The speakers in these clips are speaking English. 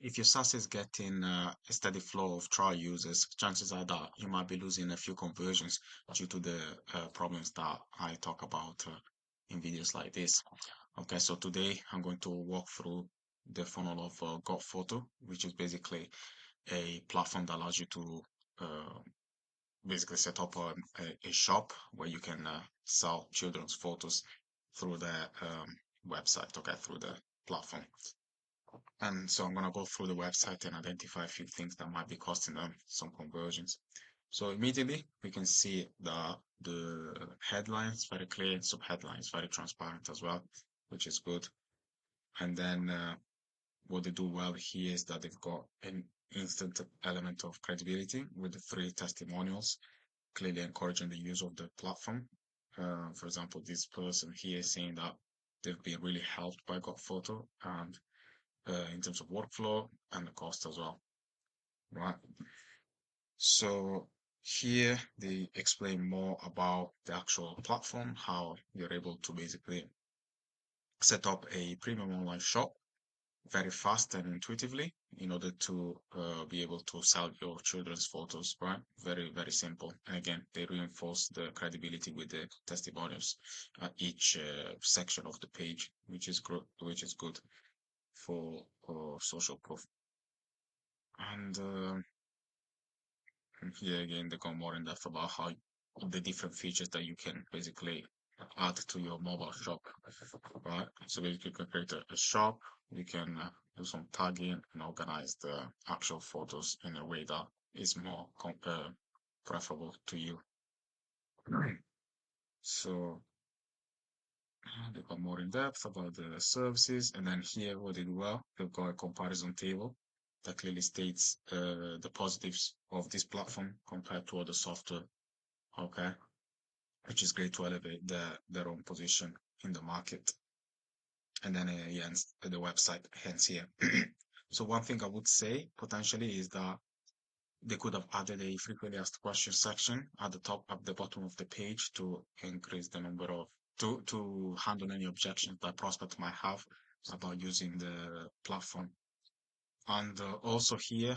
if your SaaS is getting a steady flow of trial users, chances are that you might be losing a few conversions due to the problems that I talk about in videos like this. Okay, so today I'm going to walk through the funnel of Got Photo, which is basically a platform that allows you to uh, basically set up a shop where you can sell children's photos through the website, okay, through the platform. And so I'm going to go through the website and identify a few things that might be costing them some conversions. So immediately we can see the headline is very clear, subheadline is very transparent as well, which is good. And then what they do well here is that they've got an instant element of credibility with the 3 testimonials, clearly encouraging the use of the platform. For example, this person here is saying that they've been really helped by Got Photo and in terms of workflow and the cost as well, right? So here they explain more about the actual platform, how you're able to basically set up a premium online shop very fast and intuitively in order to be able to sell your children's photos, right? Very, very simple. And again, they reinforce the credibility with the testimonials at each section of the page, which is good for social proof. And here again, they go more in depth about how the different features that you can basically add to your mobile shop, right? So basically, you can create a shop, you can do some tagging and organize the actual photos in a way that is more preferable to you. So they go more in depth about the services, and then here what they do well, they've got a comparison table that clearly states the positives of this platform compared to other software. Okay, which is great to elevate their own position in the market. And then yeah, the website hence here. So one thing I would say potentially is that they could have added a frequently asked questions section at the bottom of the page to increase the number of to handle any objections that prospects might have about using the platform. And also here,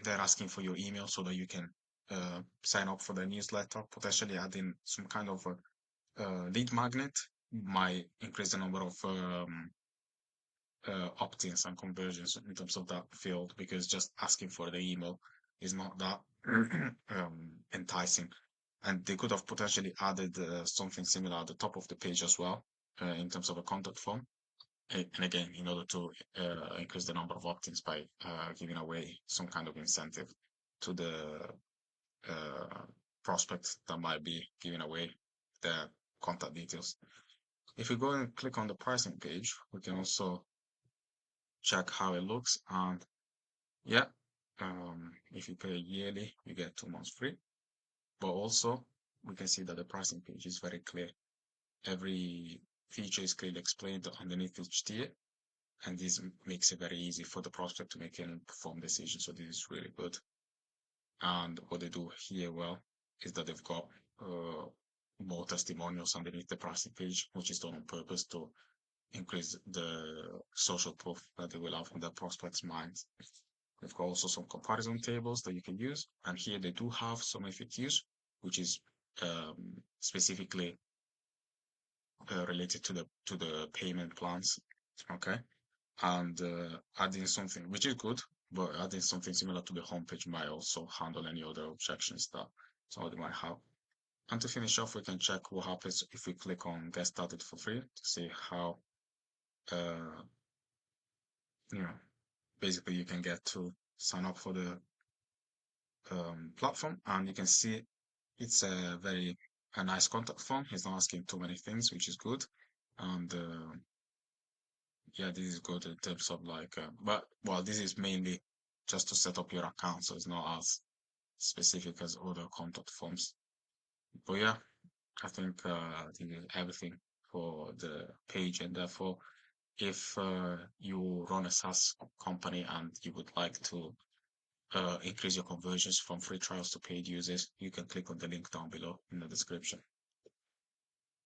they're asking for your email so that you can sign up for the newsletter, potentially adding some kind of a lead magnet might increase the number of opt-ins and conversions in terms of that field, because just asking for the email is not that enticing. And they could have potentially added something similar at the top of the page as well, in terms of a contact form. And again, in order to increase the number of opt-ins by giving away some kind of incentive to the uh, prospects that might be giving away their contact details. If we go and click on the pricing page, we can also check how it looks. And yeah, if you pay yearly, you get 2 months free. But also, we can see that the pricing page is very clear. Every feature is clearly explained underneath each tier, and this makes it very easy for the prospect to make an informed decision. So this is really good. And what they do here, well, is that they've got uh, more testimonials underneath the pricing page, which is done on purpose to increase the social proof that they will have in their prospects' minds. They've got also some comparison tables that you can use, and here they do have some FAQs, which is specifically related to the payment plans. Okay, and adding something which is good, but adding something similar to the homepage might also handle any other objections that somebody might have. And to finish off, we can check what happens if we click on Get Started for Free to see how uh, you know basically you can get to sign up for the platform, and you can see it's a nice contact form. It's not asking too many things, which is good. And yeah, this is good in terms of like, but well, this is mainly just to set up your account, so it's not as specific as other contact forms. But yeah, I think is everything for the page, and therefore, if you run a SaaS company and you would like to increase your conversions from free trials to paid users, you can click on the link down below in the description.